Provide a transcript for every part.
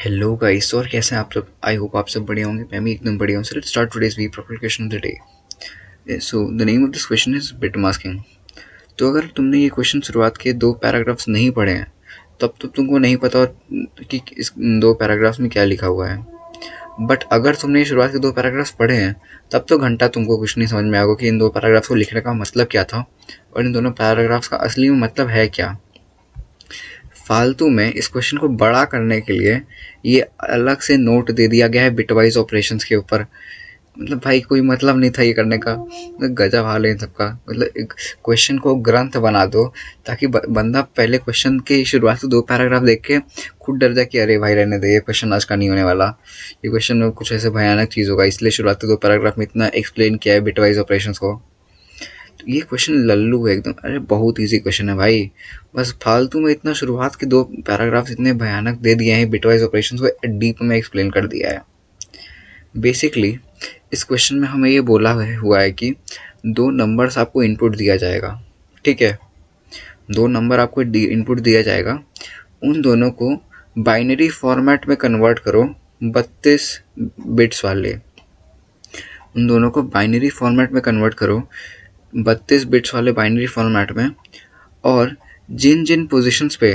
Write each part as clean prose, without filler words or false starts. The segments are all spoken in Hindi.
हेलो गाइस, और कैसे हैं आप सब। आई होप आप सब बढ़िया होंगे। मैं भी एकदम बढ़िया हूँ। So let's start today's week proper question of the day. So the name of this question is bit masking. तो अगर तुमने ये क्वेश्चन शुरुआत के 2 पैराग्राफ्स नहीं पढ़े हैं तब तो तुमको नहीं पता कि इस 2 पैराग्राफ्स में क्या लिखा हुआ है। बट अगर तुमने ये शुरुआत के 2 पैराग्राफ्स पढ़े हैं तब तो घंटा तुमको कुछ नहीं समझ में आएगा कि इन 2 पैराग्राफ्स को लिखने का मतलब क्या था और इन दोनों पैराग्राफ्स का असली में मतलब है क्या। फालतू में इस क्वेश्चन को बड़ा करने के लिए ये अलग से नोट दे दिया गया है बिटवाइज ऑपरेशंस के ऊपर। मतलब भाई कोई मतलब नहीं था ये करने का। गजब हाल है इन सबका। मतलब एक क्वेश्चन को ग्रंथ बना दो ताकि बंदा पहले क्वेश्चन के शुरुआत से 2 पैराग्राफ देख के खुद डर जाए कि अरे भाई रहने दे, ये क्वेश्चन आज का नहीं होने वाला। ये क्वेश्चन में कुछ ऐसे भयानक चीज़ होगा, इसलिए शुरुआत के 2 पैराग्राफ में इतना एक्सप्लेन किया है बिटवाइज ऑपरेशंस को। तो ये क्वेश्चन लल्लू है एकदम। अरे बहुत इजी क्वेश्चन है भाई। बस फालतू में इतना शुरुआत के 2 पैराग्राफ इतने भयानक दे दिए हैं, बिटवाइज ऑपरेशंस को डीप में एक्सप्लेन कर दिया है। बेसिकली इस क्वेश्चन में हमें ये बोला हुआ है कि 2 नंबर्स आपको इनपुट दिया जाएगा। ठीक है, 2 नंबर आपको इनपुट दिया जाएगा। उन दोनों को बाइनरी फॉर्मेट में कन्वर्ट करो 32 बिट्स वाले। उन दोनों को बाइनरी फॉर्मेट में कन्वर्ट करो 32 बिट्स वाले बाइनरी फॉर्मेट में। और जिन जिन पोजीशंस पे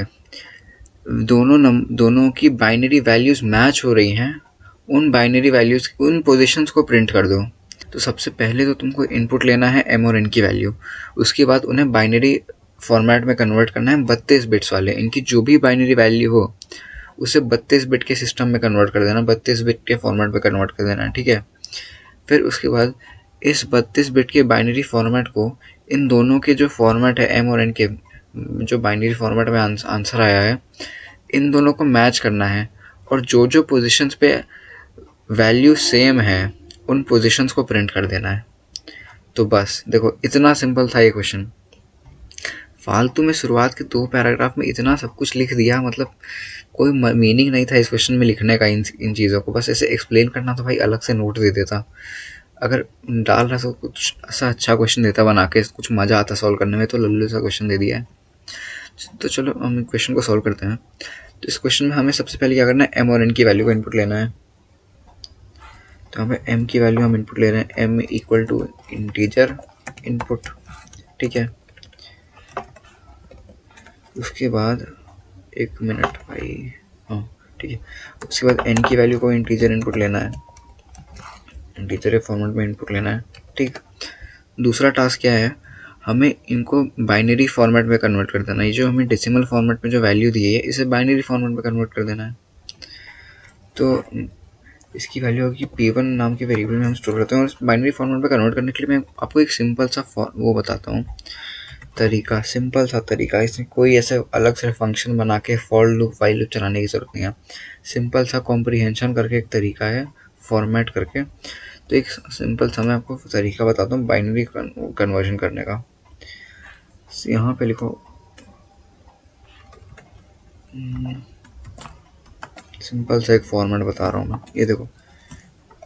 दोनों की बाइनरी वैल्यूज़ मैच हो रही हैं उन बाइनरी वैल्यूज़ उन पोजीशंस को प्रिंट कर दो। तो सबसे पहले तो तुमको इनपुट लेना है एम और एन की वैल्यू। उसके बाद उन्हें बाइनरी फॉर्मेट में कन्वर्ट करना है 32 बिट्स वाले। इनकी जो भी बाइनरी वैल्यू हो उसे 32 बिट के सिस्टम में कन्वर्ट कर देना, 32 बिट के फॉर्मेट में कन्वर्ट कर देना। ठीक है, फिर उसके बाद इस 32 बिट के बाइनरी फॉर्मेट को इन दोनों के जो फॉर्मेट है एम और एन के, जो बाइनरी फॉर्मेट में आंसर आया है, इन दोनों को मैच करना है और जो जो पोजीशंस पे वैल्यू सेम है उन पोजीशंस को प्रिंट कर देना है। तो बस देखो, इतना सिंपल था ये क्वेश्चन। फालतू में शुरुआत के 2 पैराग्राफ में इतना सब कुछ लिख दिया। मतलब कोई मीनिंग नहीं था इस क्वेश्चन में लिखने का। इन चीज़ों को बस ऐसे एक्सप्लेन करना तो भाई अलग से नोट दे देता। अगर डाल रहा तो कुछ ऐसा अच्छा क्वेश्चन देता बना के, कुछ मज़ा आता सॉल्व करने में। तो लल्लू सा क्वेश्चन दे दिया है। तो चलो हम क्वेश्चन को सॉल्व करते हैं। तो इस क्वेश्चन में हमें सबसे पहले क्या करना है, एम और एन की वैल्यू को इनपुट लेना है। तो हमें एम की वैल्यू हम इनपुट ले रहे हैं, m equal to integer input. ठीक है, उसके बाद 1 मिनट भाई, हाँ ठीक है। उसके बाद एन की वैल्यू को इंटीजर इनपुट लेना है, इंटीजर फॉर्मेट में इनपुट लेना है। ठीक, दूसरा टास्क क्या है, हमें इनको बाइनरी फॉर्मेट में कन्वर्ट कर देना है। ये जो हमें डेसिमल फॉर्मेट में जो वैल्यू दी है इसे बाइनरी फॉर्मेट में कन्वर्ट कर देना है। तो इसकी वैल्यू होगी p1 नाम के वेरिएबल में हम स्टोर करते हैं। और बाइनरी फॉर्मेट में कन्वर्ट करने के लिए मैं आपको एक सिंपल सा वो बताता हूँ तरीका, सिंपल सा तरीका। इसमें कोई ऐसे अलग से फंक्शन बना के फॉर लूप वाइल लूप चलाने की ज़रूरत नहीं है। सिंपल सा कॉम्प्रीहेंशन करके एक तरीका है फॉर्मेट करके। तो एक सिंपल सा मैं आपको तरीका बताता हूँ बाइनरी कन्वर्जन करने का। यहाँ पे लिखो, सिंपल सा एक फॉर्मेट बता रहा हूँ मैं, ये देखो।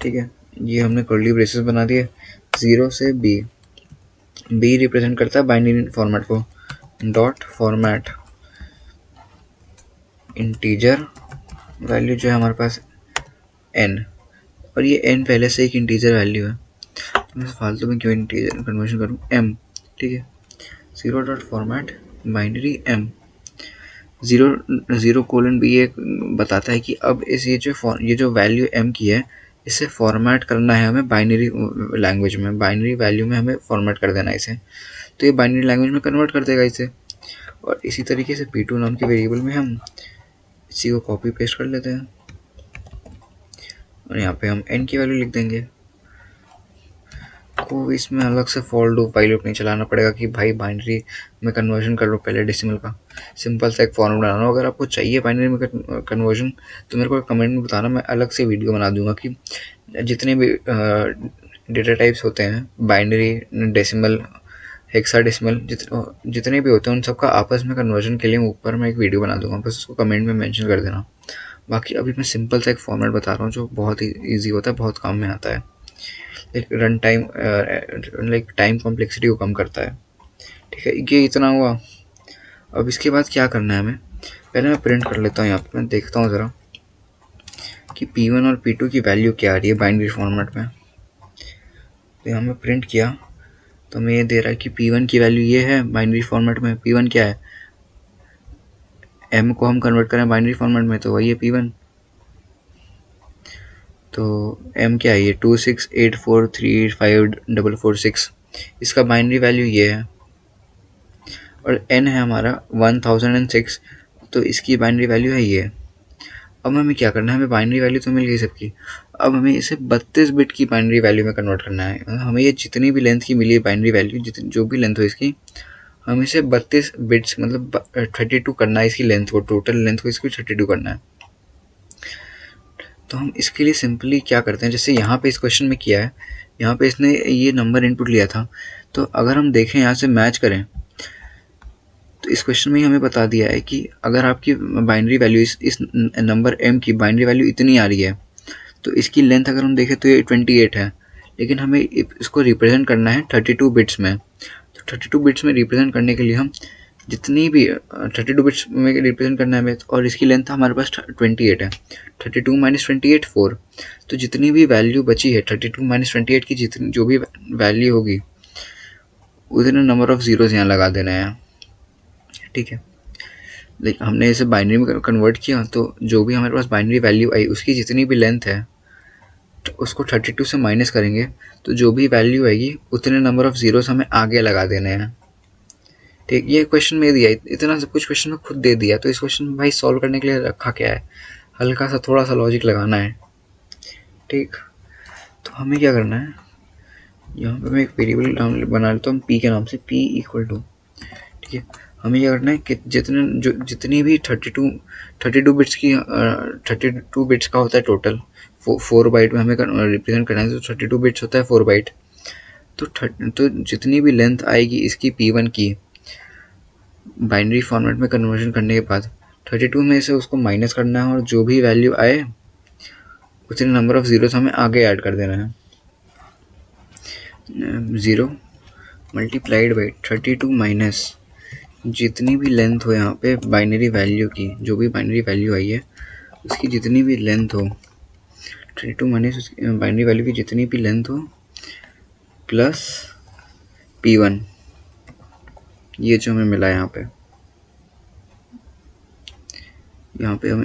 ठीक है, ये हमने कर्ली ब्रेसेस बना दिए। 0 से बी रिप्रेजेंट करता है बाइनरी फॉर्मेट को। डॉट फॉर्मेट इंटीजर वैल्यू जो है हमारे पास n, और ये n पहले से एक इंटीजर वैल्यू है। तो मैं फालतू में क्यों इंटीजर कन्वर्जन करूँ, m। ठीक है, 0 dot format binary m। 0:b ये बताता है कि अब ये जो वैल्यू m की है इसे फॉर्मेट करना है हमें बाइनरी लैंग्वेज में, बाइनरी वैल्यू में हमें फॉर्मेट कर देना है इसे। तो ये बाइनरी लैंग्वेज में कन्वर्ट कर देगा इसे। और इसी तरीके से p2 नाम के वेरिएबल में हम इसी को कॉपी पेस्ट कर लेते हैं और यहाँ पे हम n की वैल्यू लिख देंगे। को इसमें अलग से फॉर लूप वाइल लूप नहीं चलाना पड़ेगा कि भाई बाइनरी में कन्वर्जन कर लो पहले डेसिमल का। सिंपल सा एक फॉर्मूला बनाना। अगर आपको चाहिए बाइनरी में कन्वर्जन तो मेरे को कमेंट में बताना, मैं अलग से वीडियो बना दूंगा कि जितने भी डेटा टाइप्स होते हैं, बाइनरी, डेसिमल, हेक्साडेसिमल, जितने भी होते हैं उन सबका आपस में कन्वर्जन के लिए ऊपर मैं एक वीडियो बना दूंगा। बस उसको कमेंट में मेंशन कर देना। बाकी अभी मैं सिंपल सा एक फॉर्मेट बता रहा हूँ जो बहुत ही ईजी होता है, बहुत काम में आता है। एक run time like time complexity को कम करता है। ठीक है, ये इतना हुआ। अब इसके बाद क्या करना है हमें, पहले मैं प्रिंट कर लेता हूँ। यहाँ पे मैं देखता हूँ ज़रा। कि P1 और P2 की वैल्यू क्या आ रही है बाइनरी फॉर्मेट में। तो यहाँ मैं प्रिंट किया तो हमें ये दे रहा है कि P1 की वैल्यू ये है बाइनरी फॉर्मेट में। P1 क्या है, M को हम कन्वर्ट करें बाइनरी फॉर्मेट में तो वही है P1। तो M क्या है, ये 2684354446, इसका बाइनरी वैल्यू ये है। और N है हमारा 1006, तो इसकी बाइनरी वैल्यू है ये। अब हमें क्या करना है, हमें बाइनरी वैल्यू तो मिल गई सबकी, अब हमें इसे 32 बिट की बाइनरी वैल्यू में कन्वर्ट करना है। हमें ये जितनी भी लेंथ की मिली है बाइनरी वैल्यू, जितनी जो भी लेंथ हो इसकी, हम इसे 32 बिट्स मतलब 32 करना है इसकी लेंथ को, टोटल लेंथ को इसकी 32 करना है। तो हम इसके लिए सिंपली क्या करते हैं, जैसे यहाँ पे इस क्वेश्चन में किया है, यहाँ पे इसने ये नंबर इनपुट लिया था, तो अगर हम देखें यहाँ से मैच करें तो इस क्वेश्चन में ही हमें बता दिया है कि अगर आपकी बाइनरी वैल्यू इस नंबर m की बाइनरी वैल्यू इतनी आ रही है तो इसकी लेंथ अगर हम देखें तो ये 28 है, लेकिन हमें इसको रिप्रेजेंट करना है 32 बिट्स में। तो 32 बिट्स में रिप्रेजेंट करने के लिए हम जितनी भी 32 बिट्स में रिप्रेजेंट करना है हमें, और इसकी लेंथ हमारे पास 28 है। 32 माइनस 28 4, तो जितनी भी वैल्यू बची है 32 माइनस 28 की जितनी जो भी वैल्यू होगी उतने नंबर ऑफ जीरोज यहाँ लगा देना है। ठीक है, लेकिन हमने इसे बाइनरी में कन्वर्ट किया तो जो भी हमारे पास बाइनरी वैल्यू आई उसकी जितनी भी लेंथ है तो उसको 32 से माइनस करेंगे, तो जो भी वैल्यू आएगी उतने नंबर ऑफ जीरोस हमें आगे लगा देने हैं। ठीक, ये क्वेश्चन में दिया, इतना सब कुछ क्वेश्चन में खुद दे दिया, तो इस क्वेश्चन में भाई सॉल्व करने के लिए रखा क्या है, हल्का सा थोड़ा सा लॉजिक लगाना है। ठीक, तो हमें क्या करना है, यहाँ पे मैं एक वेरिएबल बना लेता हूँ p के नाम से, p इक्वल टू, ठीक है, हमें क्या करना है कि जितनी भी 32 बिट्स की 32 बिट्स का होता है टोटल, 4 बाइट में हमें रिप्रेजेंट करना है, तो 32 बिट्स होता है 4 बाइट। तो जितनी भी लेंथ आएगी इसकी P1 की बाइनरी फॉर्मेट में कन्वर्जन करने के बाद 32 में से उसको माइनस करना है, और जो भी वैल्यू आए उतने नंबर ऑफ जीरोस हमें आगे ऐड कर देना है। 0 मल्टीप्लाइड बाई 32 माइनस जितनी भी लेंथ हो यहाँ पे बाइनरी वैल्यू की, जो भी बाइनरी वैल्यू आई है उसकी जितनी भी लेंथ हो, 32 माइनस उसकी बाइनरी वैल्यू की जितनी भी लेंथ हो प्लस P1, ये जो हमें मिला यहाँ पे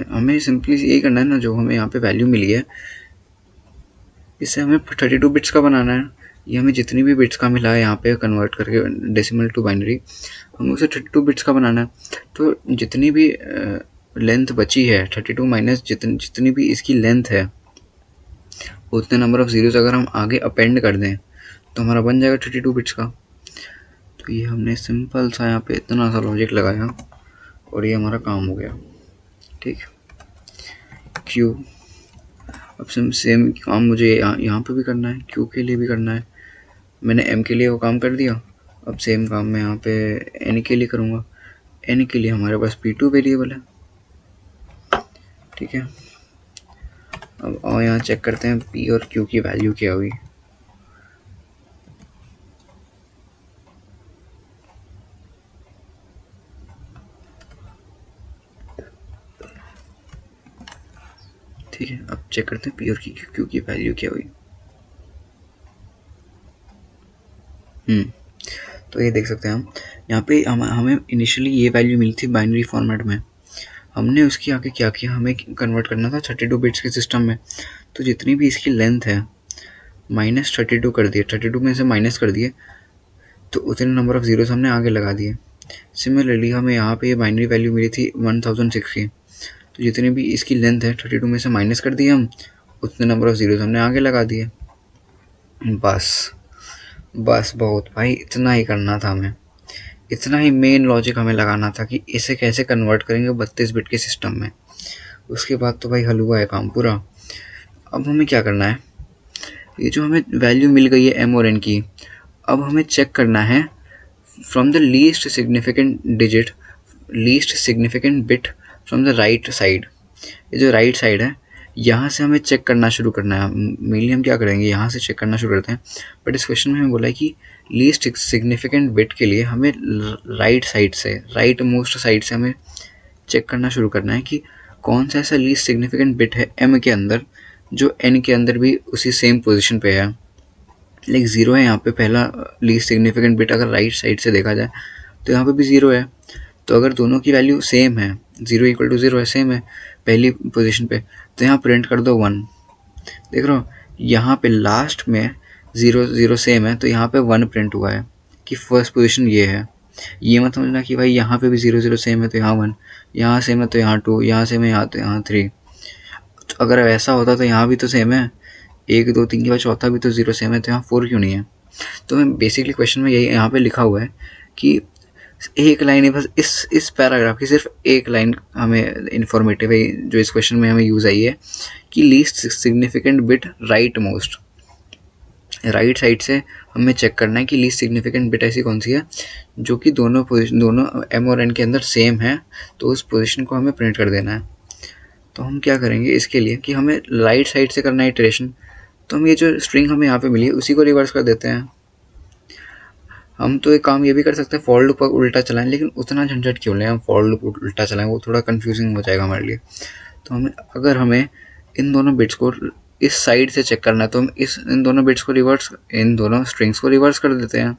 हमें सिंपली यही करना है ना, जो हमें यहाँ पे वैल्यू मिली है इससे हमें 32 बिट्स का बनाना है। ये हमें जितनी भी बिट्स का मिला है यहाँ पे कन्वर्ट करके डेसिमल टू बाइनरी, हमें उसे 32 बिट्स का बनाना है। तो जितनी भी लेंथ बची है 32 माइनस जितनी भी इसकी लेंथ है उतने नंबर ऑफ जीरोस अगर हम आगे अपेंड कर दें तो हमारा बन जाएगा 32 बिट्स का। तो ये हमने सिंपल सा यहाँ पे इतना सा लॉजिक लगाया और ये हमारा काम हो गया। ठीक, क्यू, अब सेम काम मुझे यहाँ पे भी करना है, क्यू के लिए भी करना है। मैंने एम के लिए वो काम कर दिया, अब सेम काम मैं यहाँ पे एन के लिए करूँगा। एन के लिए हमारे पास P2 वेरिएबल है। ठीक है, अब और यहाँ चेक करते हैं P और Q की वैल्यू क्या हुई। ठीक है, अब चेक करते हैं P और Q की वैल्यू क्या हुई। तो ये देख सकते हैं हम यहाँ पे हमें इनिशियली ये वैल्यू मिली थी बाइनरी फॉर्मेट में, हमने उसकी आगे क्या किया, हमें कन्वर्ट करना था 32 बिट्स के सिस्टम में। तो जितनी भी इसकी लेंथ है माइनस 32 कर दिए, 32 में से माइनस कर दिए तो उतने नंबर ऑफ जीरोस हमने आगे लगा दिए। सिमिलरली हमें यहाँ पे ये बाइनरी वैल्यू मिली थी 1006 की, तो जितनी भी इसकी लेंथ है 32 में से माइनस कर दिए हम, उतने नंबर ऑफ जीरोस हमने आगे लगा दिए। बस बहुत भाई, इतना ही करना था हमें, इतना ही मेन लॉजिक हमें लगाना था कि इसे कैसे कन्वर्ट करेंगे 32 बिट के सिस्टम में। उसके बाद तो भाई हलवा है काम पूरा। अब हमें क्या करना है, ये जो हमें वैल्यू मिल गई है m और n की, अब हमें चेक करना है from the least significant bit from the right side. ये जो राइट साइड है यहाँ से हमें चेक करना शुरू करना है। मेनली हम क्या करेंगे, यहाँ से चेक करना शुरू करते हैं, बट इस क्वेश्चन में हमें बोला है कि लीस्ट सिग्निफिकेंट बिट के लिए हमें राइट मोस्ट साइड से हमें चेक करना शुरू करना है कि कौन सा ऐसा लीस्ट सिग्निफिकेंट बिट है m के अंदर जो n के अंदर भी उसी सेम पोजीशन पे है। लाइक 0 है यहाँ पे पहला लीस्ट सिग्निफिकेंट बिट, अगर राइट साइड से देखा जाए तो यहाँ पे भी 0 है। तो अगर दोनों की वैल्यू सेम है, 0 इक्वल टू 0 है, सेम है पहली पोजीशन पे, तो यहाँ प्रिंट कर दो 1। देख रहे हो यहाँ पे लास्ट में 0 0 सेम है तो यहाँ पे 1 प्रिंट हुआ है कि फर्स्ट पोजीशन ये है। ये मत समझना कि भाई यहाँ पे भी 0 0 सेम है तो यहाँ 1, यहाँ सेम है तो यहाँ 2, यहाँ सेम है यहाँ तो यहाँ 3। तो अगर ऐसा होता तो यहाँ भी तो सेम है, 1 2 3 के बाद चौथा भी तो 0 सेम है तो यहाँ 4 क्यों नहीं है। तो मैं बेसिकली क्वेश्चन में यही यहाँ पे लिखा हुआ है कि एक लाइन है बस, इस पैराग्राफ की सिर्फ एक लाइन हमें इन्फॉर्मेटिव है जो इस क्वेश्चन में हमें यूज़ आई है कि least significant bit right most, right side से हमें चेक करना है कि लीस्ट सिग्निफिकेंट बिट ऐसी कौन सी है जो कि दोनों m और n के अंदर सेम है, तो उस पोजीशन को हमें प्रिंट कर देना है। तो हम क्या करेंगे इसके लिए कि हमें राइट साइड से करना है इटरेशन, तो हम ये जो स्ट्रिंग हमें यहाँ पे मिली है उसी को रिवर्स कर देते हैं। हम तो एक काम ये भी कर सकते हैं फॉर लूप उल्टा चलाएं, लेकिन उतना झंझट क्यों लें हम फॉर लूप उल्टा चलाएं, वो थोड़ा कंफ्यूजिंग हो जाएगा हमारे लिए। तो हमें इन दोनों बिट्स को इस साइड से चेक करना है तो हम इन दोनों बिट्स को इन दोनों स्ट्रिंग्स को रिवर्स कर देते हैं।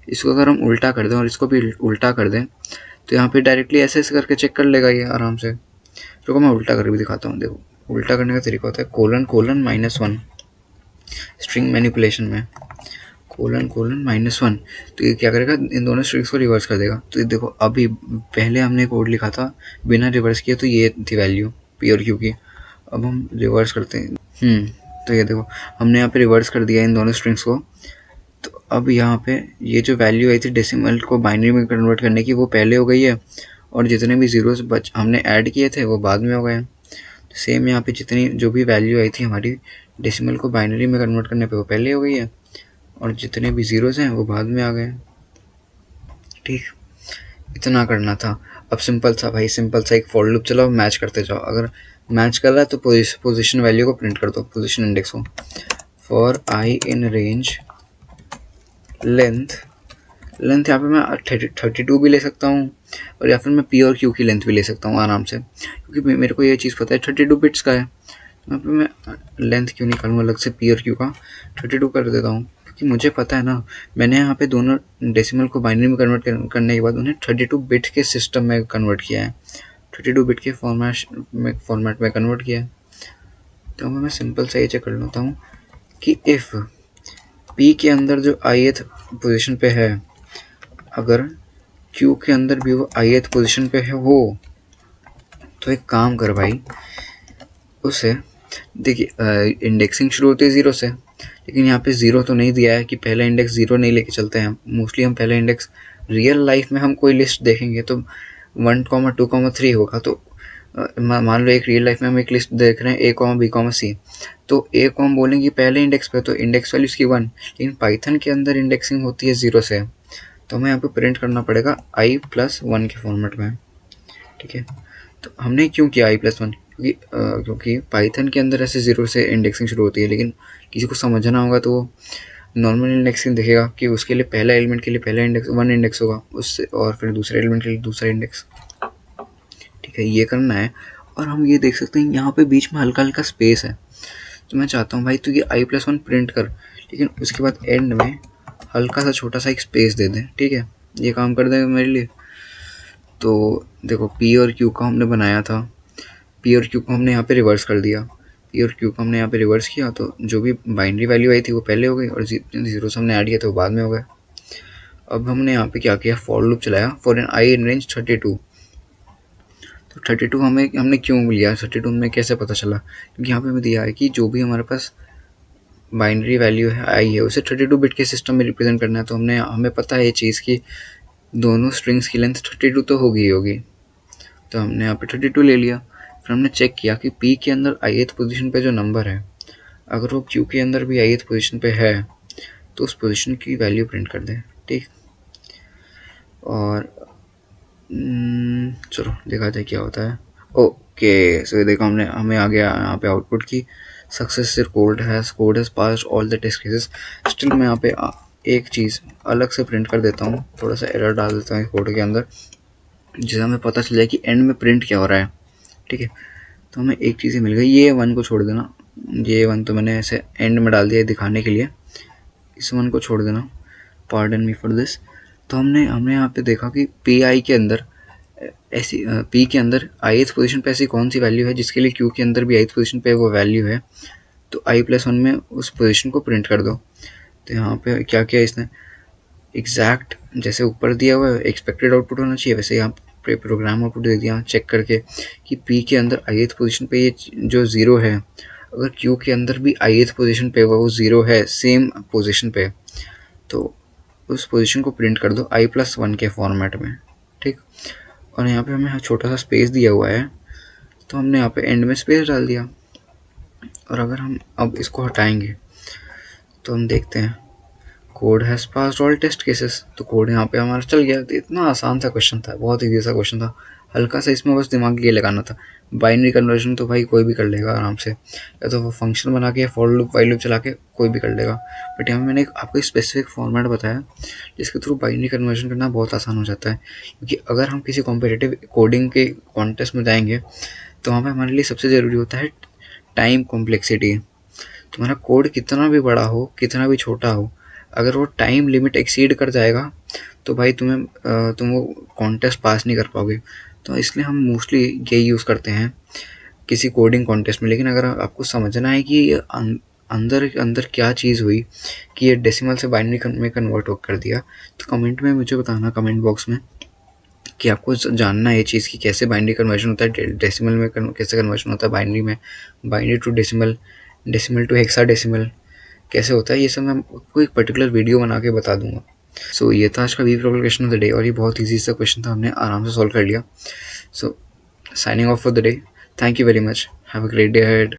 इसको अगर हम उल्टा कर दें और इसको भी उल्टा कर दें तो यहाँ पे डायरेक्टली ऐसे करके चेक कर लेगा ये आराम से। तो मैं उल्टा करके भी दिखाता हूँ। देखो उल्टा करने का तरीका होता है ::(-1) स्ट्रिंग मैनिपुलेशन में ::(-1) तो ये क्या करेगा, इन दोनों स्ट्रिंग्स को रिवर्स कर देगा। तो ये देखो अभी पहले हमने कोड लिखा था बिना रिवर्स किए तो ये थी वैल्यू P और Q की। अब हम रिवर्स करते हैं, तो ये देखो हमने यहाँ पे रिवर्स कर दिया इन दोनों स्ट्रिंग्स को। तो अब यहाँ पे ये जो वैल्यू आई थी डेसिमल को बाइनरी में कन्वर्ट करने की वो पहले हो गई है, और जितने भी जीरोस हमने ऐड किए थे वो बाद में हो गए। तो सेम यहाँ पे जितनी जो भी वैल्यू आई थी हमारी डेसिमल को बाइनरी में कन्वर्ट करने पे वो पहले हो गई है, और जितने भी जीरोस हैं वो बाद में आ गए। ठीक, इतना करना था। अब सिंपल सा एक फॉर लूप चलाओ, मैच करते जाओ। अगर मैच कर रहा है तो पोजीशन वैल्यू को प्रिंट कर दो, पोजीशन इंडेक्स को। For I in range length यहाँ पे मैं 32 भी ले सकता हूँ, और या फिर मैं P और Q की लेंथ भी ले सकता हूँ आराम से, क्योंकि मेरे को ये चीज़ पता है 32 बिट्स का है। यहाँ पे मैं लेंथ क्यों नहीं करूँ अलग से P और Q का, 32 कर देता हूँ, क्योंकि मुझे पता है ना मैंने यहाँ पे दोनों डेसिमल को बाइनरी में कन्वर्ट करने के बाद उन्हें 32 बिट के सिस्टम में कन्वर्ट किया है, 32 बिट के फॉर्मेट में कन्वर्ट किया है। तो मैं सिंपल सा ये चेक कर लेता हूँ कि इफ़ P के अंदर जो ith पोजीशन पे है, अगर Q के अंदर भी वो ith पोजीशन पे है वो, तो एक काम कर भाई, उसे देखिए इंडेक्सिंग शुरू होती है 0 से, लेकिन यहाँ पे 0 तो नहीं दिया है कि पहला इंडेक्स 0 नहीं लेके चलते हैं। मोस्टली हम पहला इंडेक्स रियल लाइफ में हम कोई लिस्ट देखेंगे तो 1, 2, 3 होगा। तो मान लो एक रियल लाइफ में हम एक लिस्ट देख रहे हैं A, B, C, तो A को हम बोलेंगे पहले इंडेक्स पे, तो इंडेक्स वैल्यू इसकी 1, लेकिन पाइथन के अंदर इंडेक्सिंग होती है 0 से, तो हमें यहाँ पे प्रिंट करना पड़ेगा i+1 के फॉर्मेट में। ठीक है, तो हमने क्यों किया i+1, क्योंकि पाइथन के अंदर ऐसे 0 से इंडेक्सिंग शुरू होती है, लेकिन किसी को समझना होगा तो नॉर्मल इंडेक्सिंग देखेगा कि उसके लिए पहला एलिमेंट के लिए पहला इंडेक्स 1 इंडेक्स होगा उससे, और फिर दूसरे एलिमेंट के लिए दूसरा इंडेक्स। ठीक है, ये करना है। और हम ये देख सकते हैं यहाँ पे बीच में हल्का हल्का स्पेस है, तो मैं चाहता हूँ भाई तो ये i+1 प्रिंट कर, लेकिन उसके बाद एंड में हल्का सा छोटा सा एक स्पेस दे दें। ठीक है, ये काम कर देगा मेरे लिए। तो देखो P और Q का हमने बनाया था, P और Q को हमने यहाँ पे रिवर्स कर दिया, P और Q को हमने यहाँ पे रिवर्स किया, तो जो भी बाइनरी वैल्यू आई थी वो पहले हो गई, और जीरोस हमने ऐड किया तो वो बाद में हो गए। अब हमने यहाँ पे क्या किया, फॉर लूप चलाया for an i in range 32। तो 32 हमने क्यों लिया, 32 में कैसे पता चला, क्योंकि यहाँ पे हमें दिया है कि जो भी हमारे पास बाइनरी वैल्यू है आई है उसे 32 बिट के सिस्टम में रिप्रेजेंट करना है। तो हमें पता है ये चीज़ कि दोनों स्ट्रिंग्स की लेंथ 32 तो होगी, तो हमने यहाँ पे 32 ले लिया। फिर हमने चेक किया कि P के अंदर ith पोजीशन पे जो नंबर है, अगर वो Q के अंदर भी ith पोजीशन पे है तो उस पोजीशन की वैल्यू प्रिंट कर दें। ठीक, और चलो देखा जाए क्या होता है। ओके, सो देखो हमें आ गया यहाँ पे आउटपुट की successful code has passed all the test cases. Still मैं यहाँ पे एक चीज़ अलग से प्रिंट कर देता हूँ, थोड़ा सा एरर डाल देता हूँ कोड के अंदर, जिससे हमें पता चल जाए कि एंड में प्रिंट क्या हो रहा है। ठीक है, तो हमें एक चीज़ ही मिल गई, ये 1 को छोड़ देना, ये 1 तो मैंने ऐसे एंड में डाल दिया दिखाने के लिए, इस 1 को छोड़ देना, पार्डन मी फॉर दिस। तो हमने यहाँ पे देखा कि पी आई के अंदर ऐसी पी के अंदर ith पोजीशन पे ऐसी कौन सी वैल्यू है जिसके लिए क्यू के अंदर भी ith पोजीशन पे वो वैल्यू है, तो i+1 में उस पोजीशन को प्रिंट कर दो। तो यहाँ पे क्या किया इसने, एग्जैक्ट जैसे ऊपर दिया हुआ है एक्सपेक्टेड आउटपुट होना चाहिए, वैसे यहाँ पे प्रोग्राम आउटपुट दे दिया चेक करके कि पी के अंदर ith पोजीशन पे ये जो 0 है, अगर क्यू के अंदर भी ith पोजीशन पे वो 0 है सेम पोजीशन पे, तो उस पोजीशन को प्रिंट कर दो i+1 के फॉर्मेट में, ठीक। और यहाँ पे हमें छोटा सा स्पेस दिया हुआ है, तो हमने यहाँ पे एंड में स्पेस डाल दिया। और अगर हम अब इसको हटाएंगे तो हम देखते हैं code has passed all test cases, तो कोड यहाँ पे हमारा चल गया। तो इतना आसान सा क्वेश्चन था, बहुत ईजी सा क्वेश्चन था, हल्का सा इसमें बस दिमाग ये लगाना था। बाइनरी कन्वर्जन तो भाई कोई भी कर लेगा आराम से, या तो वो फंक्शन बना के फॉर लूप वाइल लूप चला के कोई भी कर लेगा, बट यहाँ मैंने आपको एक स्पेसिफिक फॉर्मेट बताया जिसके थ्रू बाइनरी कन्वर्जन करना बहुत आसान हो जाता है। क्योंकि अगर हम किसी कॉम्पिटिटिव कोडिंग के कॉन्टेस्ट में जाएंगे तो वहाँ पर हमारे लिए सबसे ज़रूरी होता है टाइम कॉम्प्लेक्सिटी। तुम्हारा कोड कितना भी बड़ा हो, कितना भी छोटा हो, अगर वो टाइम लिमिट एक्सीड कर जाएगा तो भाई तुम वो कॉन्टेस्ट पास नहीं कर पाओगे। तो इसलिए हम मोस्टली यही यूज़ करते हैं किसी कोडिंग कॉन्टेस्ट में। लेकिन अगर आपको समझना है कि ये अंदर क्या चीज़ हुई कि ये डेसिमल से बाइनरी में कन्वर्ट कर दिया, तो कमेंट में मुझे बताना, कमेंट बॉक्स में, कि आपको जानना है ये चीज़ कि कैसे बाइनरी कन्वर्जन होता है, डेसिमल में कैसे कन्वर्जन होता है बाइनरी में, binary to decimal, decimal to hexadecimal कैसे होता है, ये सब मैं आपको एक पर्टिकुलर वीडियो बना के बता दूंगा। सो ये था आज का we problem of the day, और ये बहुत ईजी सा क्वेश्चन था, हमने आराम से सॉल्व कर लिया। So signing off for the day, thank you very much, have a great day ahead.